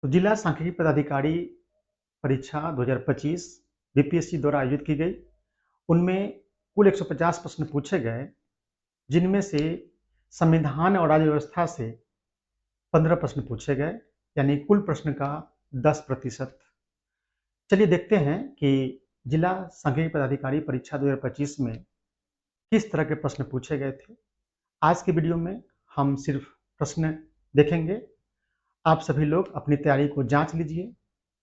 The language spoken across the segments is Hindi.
तो जिला सांख्यिकी पदाधिकारी परीक्षा 2025 बीपीएससी द्वारा आयोजित की गई। उनमें कुल 150 प्रश्न पूछे गए, जिनमें से संविधान और राज्य व्यवस्था से 15 प्रश्न पूछे गए, यानी कुल प्रश्न का 10%। चलिए देखते हैं कि जिला सांख्यिकी पदाधिकारी परीक्षा 2025 में किस तरह के प्रश्न पूछे गए थे। आज की वीडियो में हम सिर्फ प्रश्न देखेंगे। आप सभी लोग अपनी तैयारी को जांच लीजिए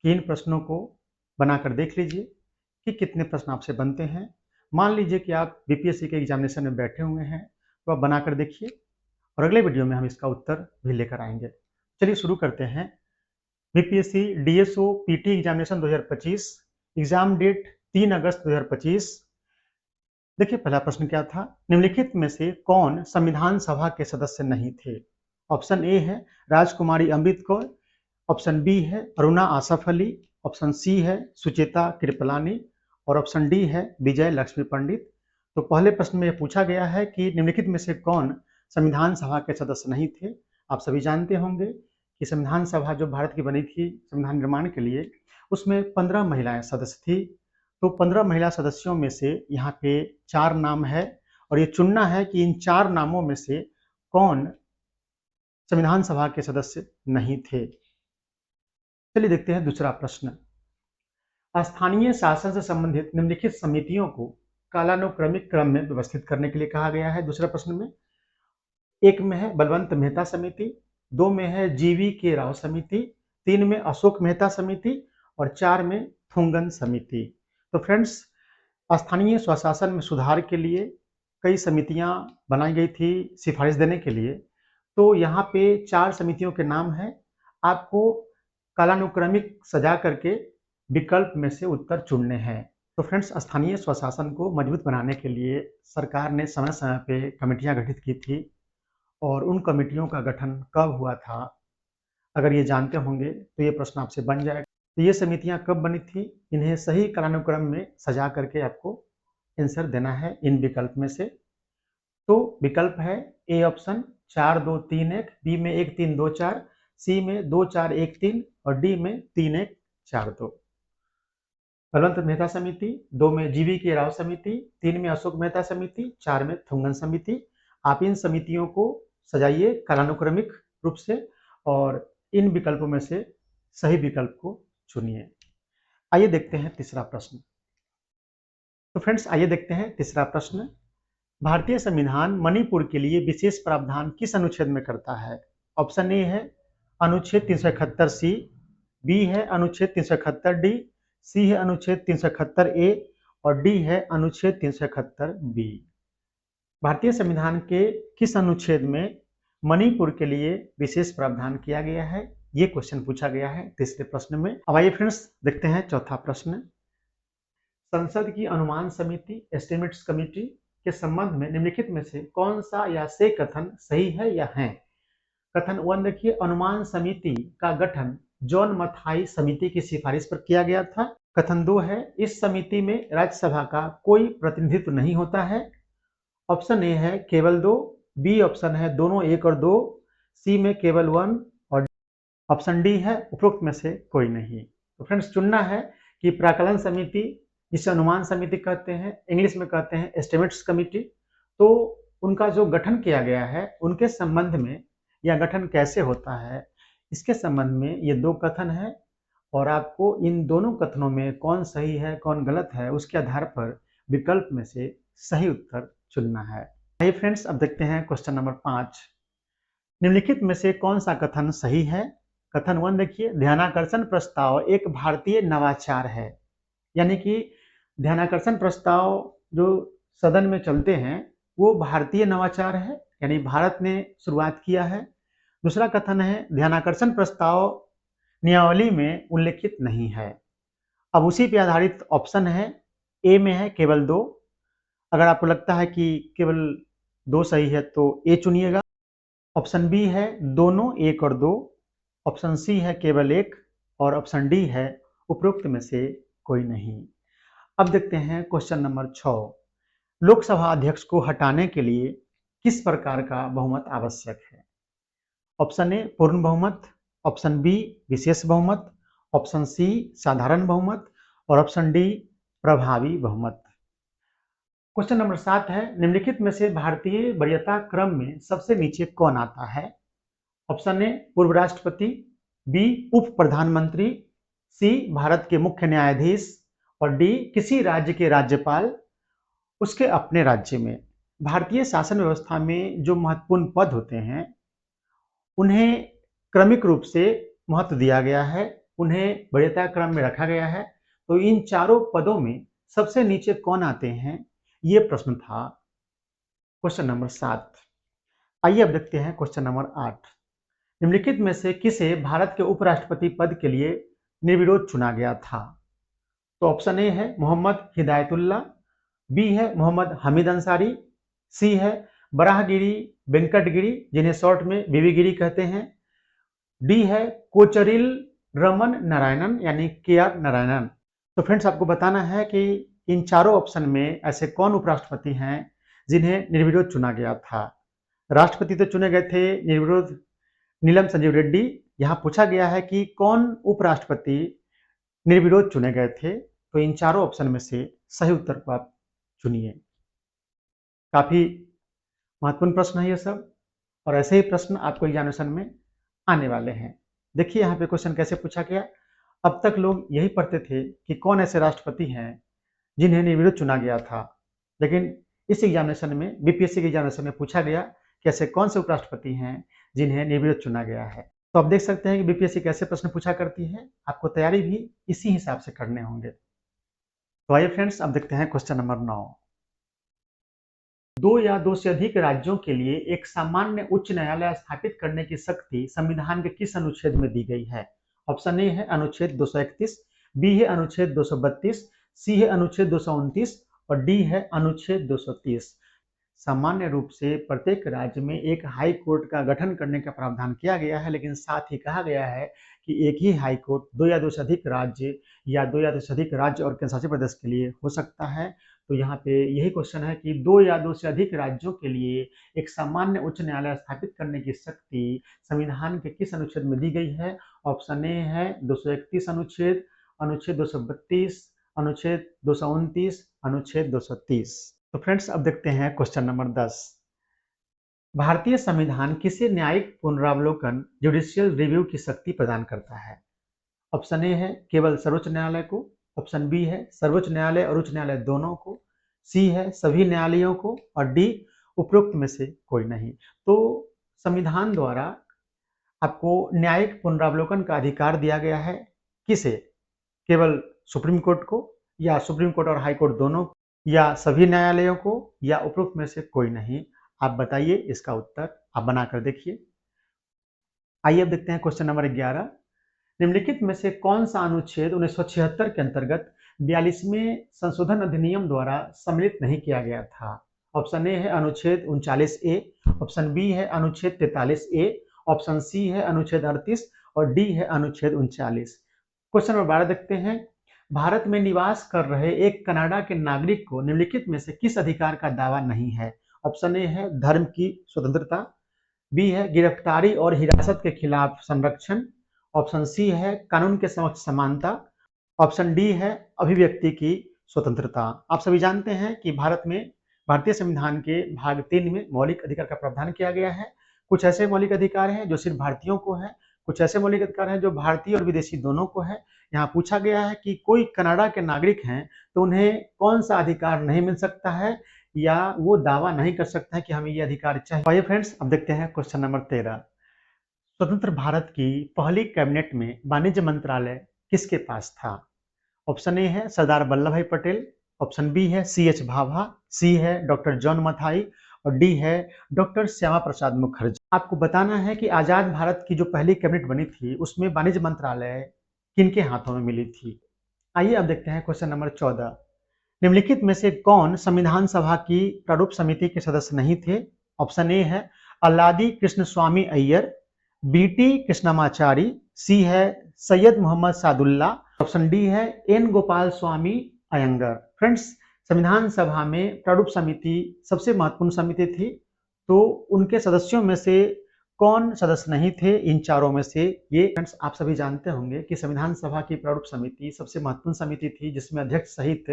कि इन प्रश्नों को बनाकर देख लीजिए कि कितने प्रश्न आपसे बनते हैं। मान लीजिए कि आप बीपीएससी के एग्जामिनेशन में बैठे हुए हैं, तो आप बनाकर देखिए और अगले वीडियो में हम इसका उत्तर भी लेकर आएंगे। चलिए शुरू करते हैं। BPSC DSO PT examination 2025, exam date 3 अगस्त 2025। देखिए पहला प्रश्न क्या था, निम्नलिखित में से कौन संविधान सभा के सदस्य नहीं थे। ऑप्शन ए है राजकुमारी अमृत कौर, ऑप्शन बी है अरुणा आसफ अली, ऑप्शन सी है सुचेता कृपलानी और ऑप्शन डी है विजय लक्ष्मी पंडित। तो पहले प्रश्न में यह पूछा गया है कि निम्नलिखित में से कौन संविधान सभा के सदस्य नहीं थे। आप सभी जानते होंगे कि संविधान सभा जो भारत की बनी थी संविधान निर्माण के लिए, उसमें 15 महिलाएं सदस्य थी। तो 15 महिला सदस्यों में से यहाँ पे 4 नाम है और ये चुनना है कि इन 4 नामों में से कौन संविधान सभा के सदस्य नहीं थे। चलिए देखते हैं दूसरा प्रश्न। स्थानीय शासन से संबंधित निम्नलिखित समितियों को कालानुक्रमिक क्रम में व्यवस्थित करने के लिए कहा गया है। दूसरे प्रश्न में एक में है बलवंत मेहता समिति, 2 में है जीवी के राव समिति, 3 में अशोक मेहता समिति और 4 में थुंगन समिति। तो फ्रेंड्स, स्थानीय स्वशासन में सुधार के लिए कई समितियां बनाई गई थी सिफारिश देने के लिए। तो यहाँ पे 4 समितियों के नाम हैं। आपको कालानुक्रमिक सजा करके विकल्प में से उत्तर चुनने हैं। तो फ्रेंड्स, स्थानीय स्वशासन को मजबूत बनाने के लिए सरकार ने समय समय पे कमेटियां गठित की थी और उन कमेटियों का गठन कब हुआ था, अगर ये जानते होंगे तो ये प्रश्न आपसे बन जाएगा। तो ये समितियां कब बनी थी, इन्हें सही कालानुक्रम में सजा करके आपको आंसर देना है इन विकल्प में से। तो विकल्प है ए ऑप्शन 4 2 3 1, बी में 1 3 2 4, सी में 2 4 1 3 और डी में 3 1 4 2। बलवंत मेहता समिति, 2 में जीवी के राव समिति, 3 में अशोक मेहता समिति, 4 में थुंगन समिति। आप इन समितियों को सजाइए कालानुक्रमिक रूप से और इन विकल्पों में से सही विकल्प को चुनिए। आइए देखते हैं तीसरा प्रश्न। तो फ्रेंड्स, आइए देखते हैं तीसरा प्रश्न। भारतीय संविधान मणिपुर के लिए विशेष प्रावधान किस अनुच्छेद में करता है। ऑप्शन ए है अनुच्छेद 371 सी, बी है अनुच्छेद 371 डी, सी है अनुच्छेद 371 ए और डी है अनुच्छेद 371 बी। भारतीय संविधान के किस अनुच्छेद में मणिपुर के लिए विशेष प्रावधान किया गया है, ये क्वेश्चन पूछा गया है तीसरे प्रश्न में। अब आइए फ्रेंड्स देखते हैं चौथा प्रश्न। संसद की अनुमान समिति एस्टिमेट्स कमेटी के संबंध में निम्नलिखित में से कौन सा या से कथन सही है या है। कथन 1 देखिए, अनुमान समिति का गठन जॉन मथाई समिति की सिफारिश पर किया गया था। कथन 2 है, इस समिति में राज्यसभा का कोई प्रतिनिधित्व नहीं होता है। ऑप्शन ए है केवल 2, बी ऑप्शन है दोनों 1 और 2, सी में केवल 1 और ऑप्शन डी है उपरोक्त में से कोई नहीं। तो फ्रेंड्स, चुनना है कि प्राकलन समिति, जिसे अनुमान समिति कहते हैं, इंग्लिश में कहते हैं एस्टिमेट्स कमिटी, तो उनका जो गठन किया गया है उनके संबंध में या गठन कैसे होता है, इसके संबंध में ये 2 कथन है और आपको इन दोनों कथनों में कौन सही है कौन गलत है उसके आधार पर विकल्प में से सही उत्तर चुनना है। आइए फ्रेंड्स, अब देखते हैं क्वेश्चन नंबर 5। निम्नलिखित में से कौन सा कथन सही है। कथन 1 देखिए, ध्यानाकर्षण प्रस्ताव एक भारतीय नवाचार है। यानी कि ध्यानाकर्षण प्रस्ताव जो सदन में चलते हैं वो भारतीय नवाचार है, यानी भारत ने शुरुआत किया है। दूसरा कथन है, ध्यानाकर्षण प्रस्ताव नियमावली में उल्लेखित नहीं है। अब उसी पे आधारित ऑप्शन है, ए में है केवल 2। अगर आपको लगता है कि केवल 2 सही है तो ए चुनिएगा। ऑप्शन बी है दोनों 1 और 2, ऑप्शन सी है केवल 1 और ऑप्शन डी है उपरोक्त में से कोई नहीं। अब देखते हैं क्वेश्चन नंबर 6। लोकसभा अध्यक्ष को हटाने के लिए किस प्रकार का बहुमत आवश्यक है। ऑप्शन ए पूर्ण बहुमत, ऑप्शन बी विशेष बहुमत, ऑप्शन सी साधारण बहुमत और ऑप्शन डी प्रभावी बहुमत। क्वेश्चन नंबर 7 है, निम्नलिखित में से भारतीय वरीयता क्रम में सबसे नीचे कौन आता है? ऑप्शन ए पूर्व राष्ट्रपति, बी उप प्रधानमंत्री, सी भारत के मुख्य न्यायाधीश और डी किसी राज्य के राज्यपाल उसके अपने राज्य में। भारतीय शासन व्यवस्था में जो महत्वपूर्ण पद होते हैं उन्हें क्रमिक रूप से महत्व दिया गया है, उन्हें वरीयता क्रम में रखा गया है। तो इन चारों पदों में सबसे नीचे कौन आते हैं, ये प्रश्न था क्वेश्चन नंबर 7। आइए अब देखते हैं क्वेश्चन नंबर 8। निम्नलिखित में से किसे भारत के उपराष्ट्रपति पद के लिए निर्विरोध चुना गया था? तो ऑप्शन ए है मोहम्मद हिदायतुल्लाह, बी है मोहम्मद हमीद अंसारी, सी है बराहगिरी वेंकटगिरी जिन्हें शॉर्ट में बीवी गिरी कहते हैं, डी है कोचरिल रमन नारायणन यानी के आर नारायणन। तो फ्रेंड्स आपको बताना है कि इन चारों ऑप्शन में ऐसे कौन उपराष्ट्रपति हैं जिन्हें निर्विरोध चुना गया था। राष्ट्रपति तो चुने गए थे निर्विरोध नीलम संजीव रेड्डी। यहाँ पूछा गया है कि कौन उपराष्ट्रपति निर्विरोध चुने गए थे। तो इन चारों ऑप्शन में से सही उत्तर को आप चुनिए। काफी महत्वपूर्ण प्रश्न है ये सब, और ऐसे ही प्रश्न आपको एग्जामिनेशन में आने वाले हैं। देखिए यहाँ पे क्वेश्चन कैसे पूछा गया। अब तक लोग यही पढ़ते थे कि कौन ऐसे राष्ट्रपति हैं जिन्हें निर्विरोध चुना गया था, लेकिन इस एग्जामिनेशन में बीपीएससी के एग्जामिनेशन में पूछा गया कि ऐसे कौन से उपराष्ट्रपति हैं जिन्हें निर्विरोध चुना गया है। तो आप देख सकते हैं कि बीपीएससी कैसे प्रश्न पूछा करती है, आपको तैयारी भी इसी हिसाब से करने होंगे। तो आइए फ्रेंड्स अब देखते हैं क्वेश्चन नंबर 9। दो या दो से अधिक राज्यों के लिए एक सामान्य उच्च न्यायालय स्थापित करने की शक्ति संविधान के किस अनुच्छेद में दी गई है? ऑप्शन ए है अनुच्छेद 231, बी है अनुच्छेद 232, सी है अनुच्छेद 229 और डी है अनुच्छेद 230। सामान्य रूप से प्रत्येक राज्य में एक हाई कोर्ट का गठन करने का प्रावधान किया गया है, लेकिन साथ ही कहा गया है कि एक ही हाई कोर्ट दो या दो से अधिक राज्य या दो या दो से अधिक राज्य और केंद्रशासित प्रदेश के लिए हो सकता है। तो यहाँ पे यही क्वेश्चन है कि दो या दो से अधिक राज्यों के लिए एक सामान्य उच्च न्यायालय स्थापित करने की शक्ति संविधान के किस अनुच्छेद में दी गई है? ऑप्शन ए है 231 अनुच्छेद, अनुच्छेद 232, अनुच्छेद 229, अनुच्छेद 230। तो फ्रेंड्स अब देखते हैं क्वेश्चन नंबर 10। भारतीय संविधान किसे न्यायिक पुनरावलोकन जुडिशियल रिव्यू की शक्ति प्रदान करता है? ऑप्शन ए है केवल सर्वोच्च न्यायालय को, ऑप्शन बी है सर्वोच्च न्यायालय और उच्च न्यायालय दोनों को, सी है सभी न्यायालयों को और डी उपरोक्त में से कोई नहीं। तो संविधान द्वारा आपको न्यायिक पुनरावलोकन का अधिकार दिया गया है। किसे? केवल सुप्रीम कोर्ट को, या सुप्रीम कोर्ट और हाई कोर्ट दोनों, या सभी न्यायालयों को, या उपरोक्त में से कोई नहीं। आप बताइए इसका उत्तर, आप बनाकर देखिए। आइए अब देखते हैं क्वेश्चन नंबर 11। निम्नलिखित में से कौन सा अनुच्छेद 1976 के अंतर्गत 42वें संशोधन अधिनियम द्वारा सम्मिलित नहीं किया गया था? ऑप्शन ए है अनुच्छेद 39A, ऑप्शन बी है अनुच्छेद 43A, ऑप्शन सी है अनुच्छेद 38 और डी है अनुच्छेद 39। क्वेश्चन नंबर 12 देखते हैं। भारत में निवास कर रहे एक कनाडा के नागरिक को निम्नलिखित में से किस अधिकार का दावा नहीं है? ऑप्शन ए है धर्म की स्वतंत्रता, बी है गिरफ्तारी और हिरासत के खिलाफ संरक्षण, ऑप्शन सी है कानून के समक्ष समानता, ऑप्शन डी है अभिव्यक्ति की स्वतंत्रता। आप सभी जानते हैं कि भारत में भारतीय संविधान के भाग 3 में मौलिक अधिकार का प्रावधान किया गया है। कुछ ऐसे मौलिक अधिकार हैं जो सिर्फ भारतीयों को है, कुछ ऐसे मौलिक अधिकार हैं जो भारतीय और विदेशी दोनों को है। यहाँ पूछा गया है कि कोई कनाडा के नागरिक हैं तो उन्हें कौन सा अधिकार नहीं मिल सकता है या वो दावा नहीं कर सकता है कि हमें ये अधिकार चाहिए। आइए फ्रेंड्स अब देखते हैं क्वेश्चन नंबर 13। स्वतंत्र भारत की पहली कैबिनेट में वाणिज्य मंत्रालय किसके पास था? ऑप्शन ए है सरदार वल्लभ भाई पटेल, ऑप्शन बी है CH भाभा, सी है डॉक्टर जॉन मथाई और डी है डॉक्टर श्यामा प्रसाद मुखर्जी। आपको बताना है कि आजाद भारत की जो पहली कैबिनेट बनी थी उसमें वाणिज्य मंत्रालय किनके हाथों में मिली थी? आइए अब देखते हैं क्वेश्चन नंबर 14। निम्नलिखित में से कौन संविधान सभा की प्रारूप समिति के सदस्य नहीं थे? ऑप्शन ए है अल्लादी कृष्ण स्वामी अय्यर, BT कृष्णमाचारी, सी है सैयद मोहम्मद सादुल्ला, ऑप्शन डी है N गोपाल स्वामी अयंगर। फ्रेंड्स संविधान सभा में प्रारूप समिति सबसे महत्वपूर्ण समिति थी, तो उनके सदस्यों में से कौन सदस्य नहीं थे इन चारों में से? ये फ्रेंड्स आप सभी जानते होंगे कि संविधान सभा की प्रारूप समिति सबसे महत्वपूर्ण समिति थी, जिसमें अध्यक्ष सहित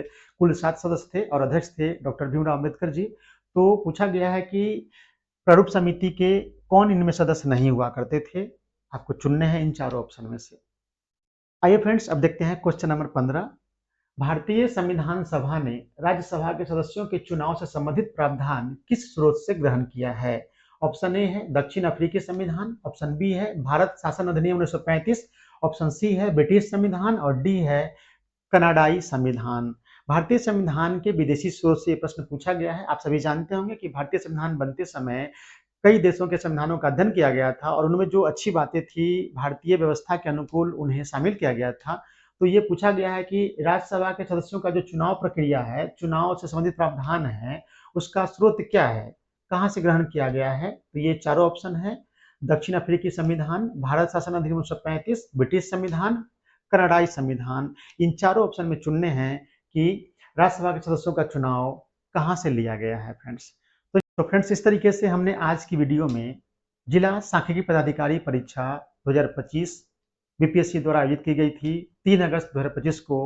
कुल 7 सदस्य थे और अध्यक्ष थे डॉक्टर भीमराव अम्बेडकर जी। तो पूछा गया है कि प्रारूप समिति के कौन इनमें सदस्य नहीं हुआ करते थे? आपको चुनने हैं इन चारों ऑप्शन में से। आइए फ्रेंड्स, अब देखते हैं क्वेश्चन नंबर 15। भारतीय संविधान सभा ने राज्यसभा के सदस्यों के चुनाव से संबंधित प्रावधान किस स्रोत से ग्रहण किया है? ऑप्शन ए है दक्षिण अफ्रीकी संविधान, ऑप्शन बी है भारत शासन अधिनियम 1935, ऑप्शन सी है ब्रिटिश संविधान और डी है कनाडाई संविधान। भारतीय संविधान के विदेशी स्रोत से ये प्रश्न पूछा गया है। आप सभी जानते होंगे कि भारतीय संविधान बनते समय कई देशों के संविधानों का अध्ययन किया गया था और उनमें जो अच्छी बातें थी भारतीय व्यवस्था के अनुकूल उन्हें शामिल किया गया था। तो ये पूछा गया है कि राज्यसभा के सदस्यों का जो चुनाव प्रक्रिया है, चुनाव से संबंधित प्रावधान है, उसका स्रोत क्या है, कहाँ से ग्रहण किया गया है? तो ये चारों ऑप्शन है दक्षिण अफ्रीकी संविधान, भारत शासन अधिनियम 1935, ब्रिटिश संविधान, कनाडाई संविधान। इन चारों ऑप्शन में चुनने हैं कि राज्यसभा के सदस्यों का चुनाव कहाँ से लिया गया है फ्रेंड्स। तो फ्रेंड्स, इस तरीके से हमने आज की वीडियो में जिला सांख्यिकी पदाधिकारी परीक्षा 2025 बीपीएससी द्वारा आयोजित की गई थी। 3 अगस्त 2025 को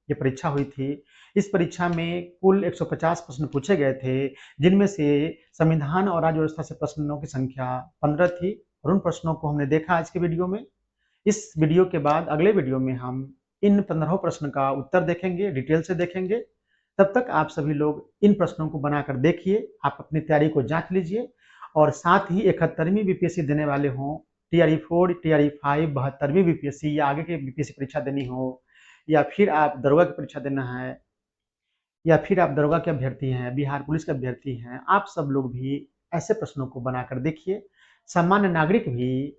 ये परीक्षा हुई थी। इस परीक्षा में कुल 150 प्रश्न पूछे गए थे, जिनमें से संविधान और राज्य व्यवस्था से प्रश्नों की संख्या 15 थी और उन प्रश्नों को हमने देखा आज के वीडियो में। इस वीडियो के बाद अगले वीडियो में हम इन 15 प्रश्न का उत्तर देखेंगे, डिटेल से देखेंगे। तब तक आप सभी लोग इन प्रश्नों को बनाकर देखिए, आप अपनी तैयारी को जांच लीजिए और साथ ही 71वीं बीपीएससी देने वाले हों, टीआरई 4, टीआरई 5, 72वीं बीपीएससी या आगे की बीपीएससी परीक्षा देनी हो, या फिर आप दरोगा की परीक्षा देना है, या फिर आप दरोगा के अभ्यर्थी हैं, बिहार पुलिस के अभ्यर्थी हैं, आप सब लोग भी ऐसे प्रश्नों को बनाकर देखिए। सामान्य नागरिक भी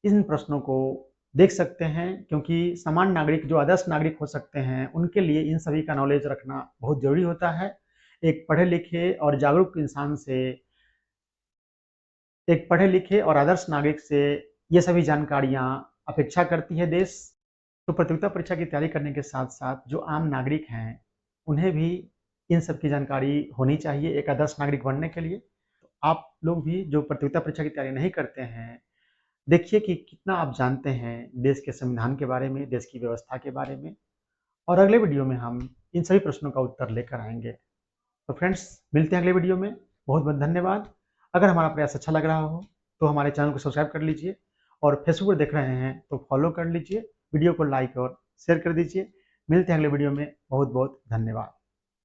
इन प्रश्नों को देख सकते हैं, क्योंकि सामान्य नागरिक जो आदर्श नागरिक हो सकते हैं, उनके लिए इन सभी का नॉलेज रखना बहुत जरूरी होता है। एक पढ़े लिखे और जागरूक इंसान से, एक पढ़े लिखे और आदर्श नागरिक से ये सभी जानकारियां अपेक्षा करती है देश। तो प्रतियोगिता परीक्षा की तैयारी करने के साथ साथ जो आम नागरिक हैं, उन्हें भी इन सब की जानकारी होनी चाहिए एक आदर्श नागरिक बनने के लिए। तो आप लोग भी जो प्रतियोगिता परीक्षा की तैयारी नहीं करते हैं, देखिए कि कितना आप जानते हैं देश के संविधान के बारे में, देश की व्यवस्था के बारे में, और अगले वीडियो में हम इन सभी प्रश्नों का उत्तर लेकर आएंगे। तो फ्रेंड्स, मिलते हैं अगले वीडियो में। बहुत बहुत धन्यवाद। अगर हमारा प्रयास अच्छा लग रहा हो तो हमारे चैनल को सब्सक्राइब कर लीजिए और फेसबुक पर देख रहे हैं तो फॉलो कर लीजिए, वीडियो को लाइक और शेयर कर दीजिए। मिलते हैं अगले वीडियो में। बहुत बहुत धन्यवाद।